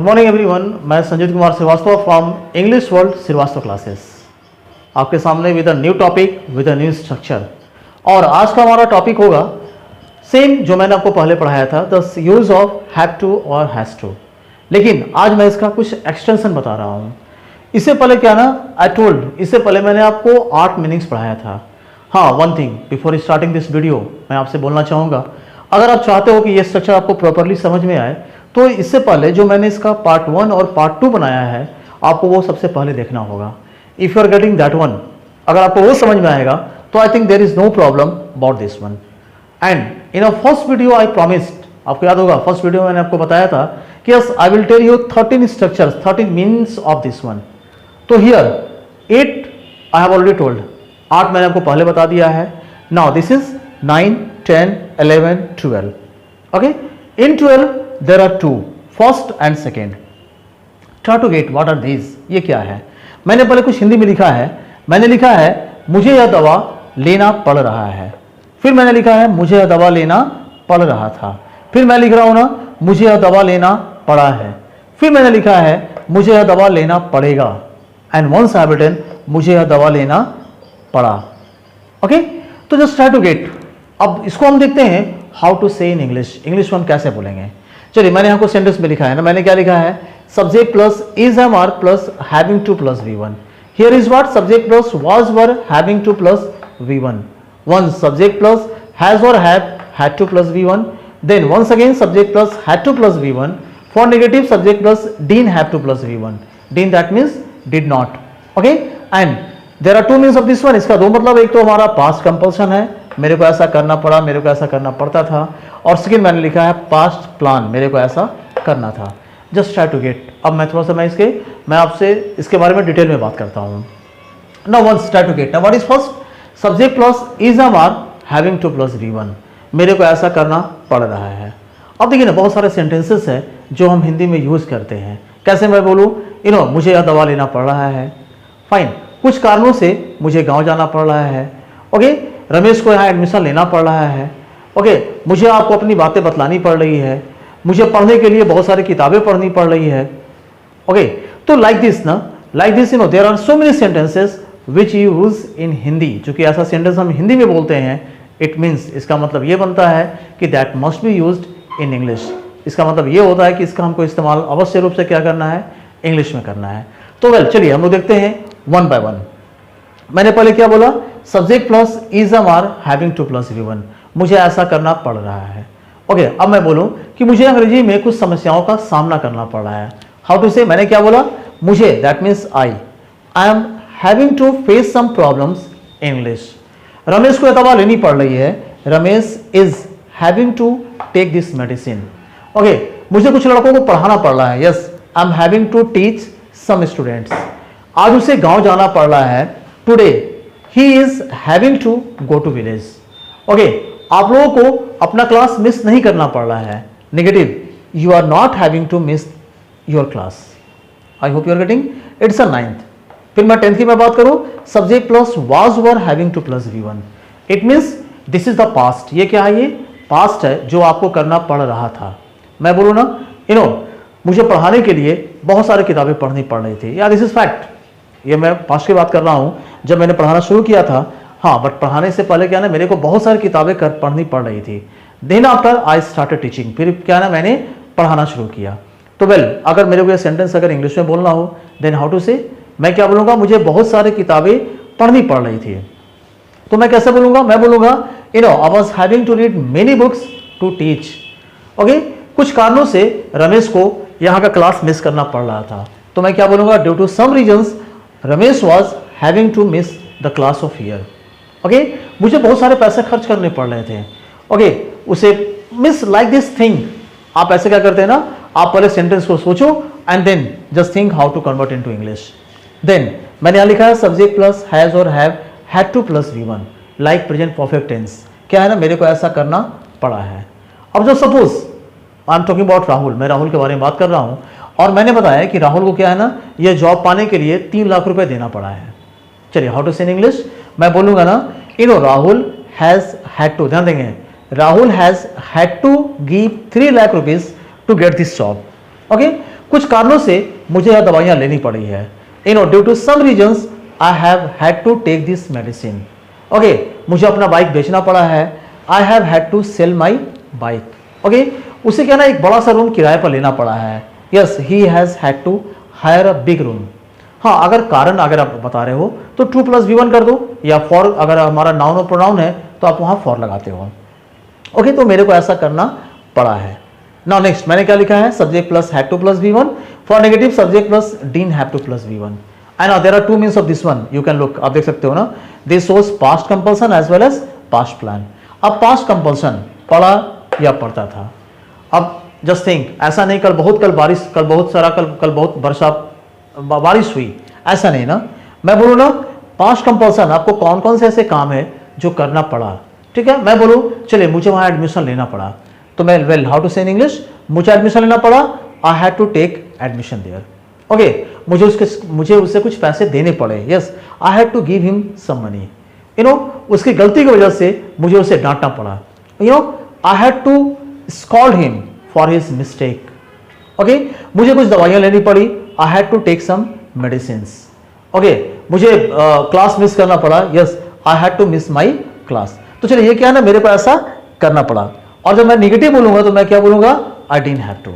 Morning everyone, मैं Sanjeet Kumar Srivastava from English world Srivastava classes आपके सामने with a new topic with a new structure. और आज का हमारा टॉपिक होगा सेम जो मैंने आपको पहले पढ़ाया था, the use of have to और हैज़ टू, लेकिन आज मैं इसका कुछ एक्सटेंशन बता रहा हूँ। इससे पहले क्या ना, आई टोल्ड, इससे पहले मैंने आपको 8 मीनिंग्स पढ़ाया था। हाँ, one thing before starting this video मैं आपसे बोलना चाहूँगा, अगर आप चाहते हो कि ये स्ट्रक्चर आपको प्रॉपरली समझ में आए तो इससे पहले जो मैंने इसका पार्ट 1 और पार्ट 2 बनाया है, आपको वो सबसे पहले देखना होगा। If you are getting that one, अगर आपको वो समझ में आएगा तो I think there is no problem about this one. And in a first video I promised, आपको याद होगा फर्स्ट वीडियो में मैंने आपको बताया था कि yes I will tell you 13 structures, 13 meanings of this one. तो here 8 I have already told, 8 मैंने आपको पहले बता दिया है। Now this is 9, 10, 11, 12। Okay, in 12 there are 2, first and second. Try to get what are these, ये क्या है। मैंने पहले कुछ हिंदी में लिखा है, मैंने लिखा है मुझे यह दवा लेना पड़ रहा है, फिर मैंने लिखा है मुझे यह दवा लेना पड़ रहा था, फिर मैं लिख रहा हूं ना मुझे यह दवा लेना पड़ा है, फिर मैंने लिखा है मुझे यह दवा लेना पड़ेगा, and once I have written मुझे यह दवा लेना पड़ा। ओके, तो जस्ट ट्राई टू गेट। अब इसको हम देखते हैं हाउ टू से इन इंग्लिश, इंग्लिश में हम कैसे बोलेंगे। चलिए, मैंने यहाँ को सेंटेंस में लिखा है ना, मैंने क्या लिखा है, subject plus is am are plus having to plus V1। Here is what, subject plus was were having to plus V1। One subject plus has और have had to plus V1। Then once again subject plus had to plus V1। For negative subject plus didn't have to plus V1। Didn't that means did not. Okay, and there are 2 means of this one. इसका दो मतलब, एक तो हमारा past compulsion है, मेरे को ऐसा करना पड़ा, मेरे को ऐसा करना पड़ता था, और सेकंड मैंने लिखा है पास्ट प्लान, मेरे को ऐसा करना था। Just try to get. अब मैं थोड़ा सा मैं आपसे इसके बारे में डिटेल में बात करता हूँ। Now once try to get. Now what is first, subject plus is am are having to plus V1, मेरे को ऐसा करना पड़ रहा है। अब देखिए ना, बहुत सारे सेंटेंसेस हैं जो हम हिंदी में यूज करते हैं। कैसे मैं बोलूँ, मुझे यह दवा लेना पड़ रहा है, फाइन, कुछ कारणों से मुझे गाँव जाना पड़ रहा है। ओके, रमेश को यहाँ एडमिशन लेना पड़ रहा है। ओके, मुझे आपको अपनी बातें बतलानी पड़ रही है, मुझे पढ़ने के लिए बहुत सारी किताबें पढ़नी पड़ रही है। ओके, तो लाइक दिस ना, like this there are so many sentences which use in Hindi. चूंकि ऐसा सेंटेंस हम हिंदी में बोलते हैं, इट मीन्स, इसका मतलब ये बनता है कि that must be used in English. इसका मतलब ये होता है कि इसका हमको इस्तेमाल अवश्य रूप से क्या करना है, इंग्लिश में करना है। तो वेल, चलिए हम लोग देखते हैं वन बाय वन। मैंने पहले क्या बोला, subject plus is am are having to plus V1, मुझे ऐसा करना पड़ रहा है। ओके, अब मैं बोलूं कि मुझे अंग्रेजी में कुछ समस्याओं का सामना करना पड़ रहा है। हाउ टू से, मैंने क्या बोला, मुझे, that means I am having to face some problems in English. Ramesh को दवा लेनी पड़ रही है, Ramesh is having to take this medicine. Okay, मुझे कुछ लड़कों को पढ़ाना पड़ रहा है, yes I am having to teach some students. आज उसे गांव जाना पड़ रहा है, today he is having to go to village. Okay, आप लोगों को अपना क्लास मिस नहीं करना पड़ रहा है, negative, you are not having to miss your class. I hope you are getting. It's a 9th। फिर मैं 10th की मैं बात करूं, subject plus was were having to plus V1, it means this is the past. ये क्या है, ये पास्ट है जो आपको करना पड़ रहा था। मैं बोलूँ ना, मुझे पढ़ाने के लिए बहुत सारी किताबें पढ़नी पड़ रही थी, या दिस इज फैक्ट। ये मैं पास्ट की बात कर रहा हूँ, जब मैंने पढ़ाना शुरू किया था, हाँ, बट पढ़ाने से पहले क्या ना, मेरे को बहुत सारी किताबें पढ़नी पड़ रही थी। Then after I started teaching, फिर क्या ना, मैंने पढ़ाना शुरू किया। तो वेल, अगर मेरे को ये सेंटेंस अगर इंग्लिश में बोलना हो, देन हाउ टू से, मैं क्या बोलूँगा, मुझे बहुत सारी किताबें पढ़नी पड़ रही थी। तो मैं कैसे बोलूँगा, मैं बोलूँगा I was having to read many books to teach. Okay, कुछ कारणों से रमेश को यहाँ का क्लास मिस करना पड़ रहा था, तो मैं क्या बोलूँगा, due to some reasons Ramesh was having to miss the class of year. Okay, मुझे बहुत सारे पैसे खर्च करने पड़ रहे थे। ओके, उसे मिस लाइक दिस थिंग। आप ऐसे क्या करते हैं ना, आप पहले सेंटेंस को सोचो and then just think how to convert into English. Then मैंने यहाँ लिखा है सब्जेक्ट प्लस हैज और have had to plus V1, like present perfect tense. क्या है ना, मेरे को ऐसा करना पड़ा है। अब जो suppose I am talking about Rahul, मैं राहुल के बारे में बात कर रहा हूँ, और मैंने बताया कि राहुल को क्या है ना, ये जॉब पाने के लिए 3 लाख रुपए देना पड़ा है। चलिए, हाउ टू से इन इंग्लिश, मैं बोलूँगा ना, राहुल हैज हैड टू, ध्यान देंगे, Rahul has had to give 3 lakh rupees to get this job. Okay, कुछ कारणों से मुझे यह दवाइयाँ लेनी पड़ी है। Due to some reasons I have had to take this medicine. Okay, मुझे अपना बाइक बेचना पड़ा है। I have had to sell my bike. Okay, उसे क्या ना एक बड़ा सा रूम किराए पर लेना पड़ा है। Yes, he has had to hire a big room. हाँ, अगर कारण अगर आप बता रहे हो तो टू प्लस V1 कर दो, या फॉर अगर हमारा नाउन और प्रोनाउन है तो आप वहाँ फॉर लगाते हो। ओके, तो मेरे को ऐसा करना पड़ा है। नाउ नेक्स्ट मैंने क्या लिखा है, subject plus had to plus V1, for negative subject plus didn't have to plus V1। And now there are two means of this one, you can look, आप देख सकते हो ना, this shows past compulsion as well as past plan. अब past compulsion पढ़ा या पढ़ता था। अब जस्ट थिंक, ऐसा नहीं कल बारिश, कल बहुत वर्षा बारिश हुई, ऐसा नहीं ना। मैं बोलूँ ना पास्ट कंपल्सन, आपको कौन कौन से ऐसे काम है जो करना पड़ा, ठीक है। मैं बोलूँ चलिए मुझे वहाँ एडमिशन लेना पड़ा, तो मैं वेल हाउ टू से इन इंग्लिश, मुझे एडमिशन लेना पड़ा, I had to take admission there. Okay, मुझे उससे कुछ पैसे देने पड़े। Yes, I had to give him some money. उसकी गलती की वजह से मुझे उसे डांटना पड़ा। I had to scold him for his mistake. Okay, मुझे कुछ दवाइयाँ लेनी पड़ी, I had to take some medicines. Okay, मुझे क्लास मिस करना पड़ा। Yes, I had to miss my class. तो चलिए ये क्या है ना, मेरे को ऐसा करना पड़ा। और जब मैं निगेटिव बोलूंगा तो मैं क्या बोलूंगा, I didn't have to.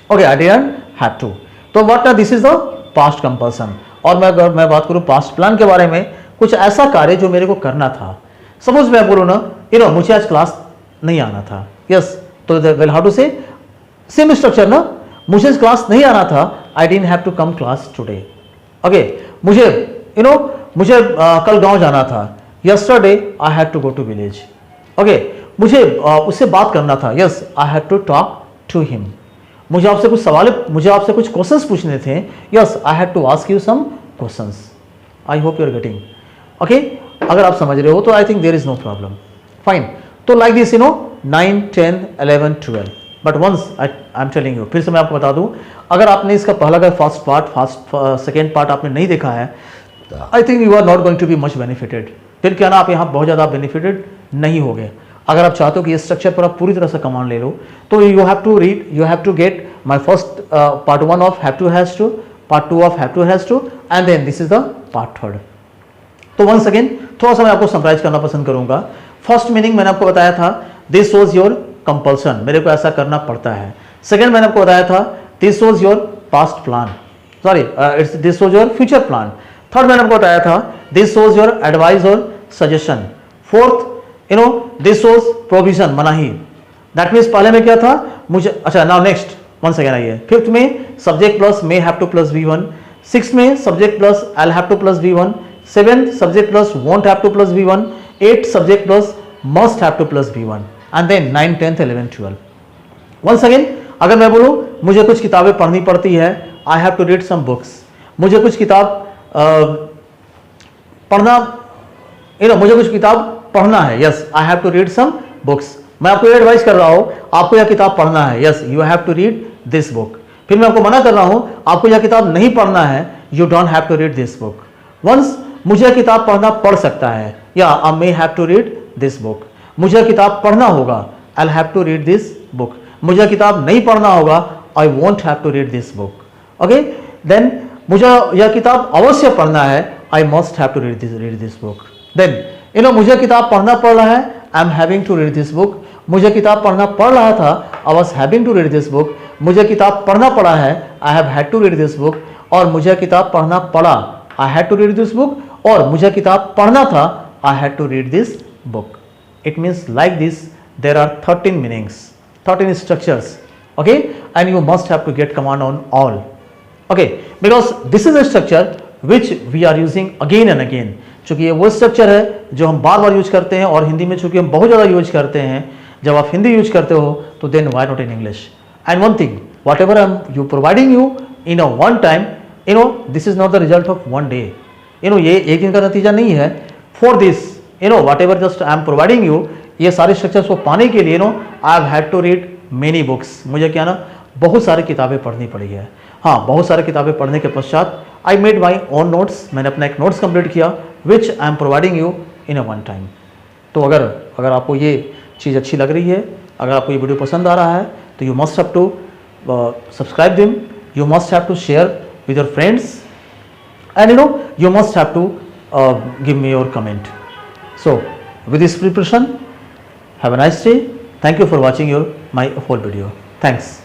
Okay, I didn't have to. तो what this is the past compulsion. और मैं बात करूं पास्ट प्लान के बारे में, कुछ ऐसा कार्य जो मेरे को करना था। सपोज मैं बोलूँ ना, मुझे आज क्लास नहीं आना था। यस, तो well how to say, same structure ना, मुझे इस क्लास नहीं आना था, I didn't have to come class today. Okay, मुझे कल गांव जाना था, yesterday I had to go to village. Okay, मुझे उससे बात करना था। Yes, I had to talk to him. मुझे आपसे कुछ क्वेश्चंस पूछने थे। Yes, I had to ask you some questions. I hope you are getting. Okay, अगर आप समझ रहे हो तो I think there is no problem. Fine, तो like this 9, 10, 11, 12। But once I am telling you, फिर से मैं आपको बता दूं, अगर आपने इसका पहला का सेकेंड पार्ट आपने नहीं देखा है, I think you are not going to be much benefited. फिर क्या ना, आप यहाँ बहुत ज़्यादा बेनिफिटेड नहीं होगे। अगर आप चाहते हो कि इस स्ट्रक्चर पर आप पूरी तरह से कमांड ले लो, तो you have to get my first part 1 of have to has to, part 2 of have to has to, and then this is the part 3। तो वंस अगेन थोड़ा सा मैं आपको समराइज करना पसंद करूंगा। फर्स्ट मीनिंग मैंने आपको बताया था, दिस शोज योर कंपल्सन, मेरे को ऐसा करना पड़ता है। सेकेंड मैंने आपको बताया था, this shows your past plan, sorry this shows your future plan. Third मैंने आपको बताया था, दिस शोज योर एडवाइस और suggestion. Fourth, this shows provision, मनाही। दैट मीन्स पहले में क्या था मुझे, अच्छा नाउ नेक्स्ट वन सेकेंड आइए। फिफ्थ में subject plus may have to plus V1। Six में subject plus I have to plus V1। Seventh subject plus won't have to plus V1। Eight subject plus must have to plus V1। And then 9, 10, 11, 12। Once again अगर मैं बोलूं मुझे कुछ किताबें पढ़नी पड़ती है, I have to read some books. मुझे कुछ किताब पढ़ना है, yes I have to read some books. मैं आपको ये एडवाइस कर रहा हूं, आपको यह किताब पढ़ना है, yes you have to read this book. फिर मैं आपको मना कर रहा हूं, आपको यह किताब नहीं पढ़ना है, you don't have to read this book. Once मुझे यह किताब पढ़ना पड़ सकता है, या I may have to read this book. मुझे किताब पढ़ना होगा, I have to read this book. मुझे किताब नहीं पढ़ना होगा, I won't have to read this book. Okay, then मुझे यह किताब अवश्य पढ़ना है, I must have to read this book. Then मुझे किताब पढ़ना पड़ रहा है, I am having to read this book. मुझे किताब पढ़ना पड़ रहा था, I was having to read this book. मुझे किताब पढ़ना पड़ा है, I have had to read this book. और मुझे किताब पढ़ना पड़ा, I had to read this book. और मुझे किताब पढ़ना था, I had to read this book. It means like this, there are 13 meanings, 13 structures, okay, and you must have to get command on all, okay, because this is a structure which we are using again and again। चूंकि ये वो structure है जो हम बार बार use करते हैं, और हिंदी में चूंकि हम बहुत ज़्यादा यूज करते हैं, जब आप हिंदी यूज करते हो तो then why not in English? And one thing, whatever you providing you in a one time, this is not the result of one day, ये एक दिन का नतीजा नहीं है। For this whatever just I am providing you, ये सारे structures को पाने के लिए I have had to read many books। मुझे क्या ना बहुत सारी किताबें पढ़नी पड़ी है। हाँ, बहुत सारी किताबें पढ़ने के पश्चात I made my own notes, मैंने अपना एक नोट्स कंप्लीट किया, which I am providing you in a one time। तो अगर आपको ये चीज़ अच्छी लग रही है, अगर आपको ये वीडियो पसंद आ रहा है, तो you must have to subscribe them you must have to share with your friends, and you must have to give me your comment. So with this preparation, have a nice day. Thank you for watching my whole video. Thanks.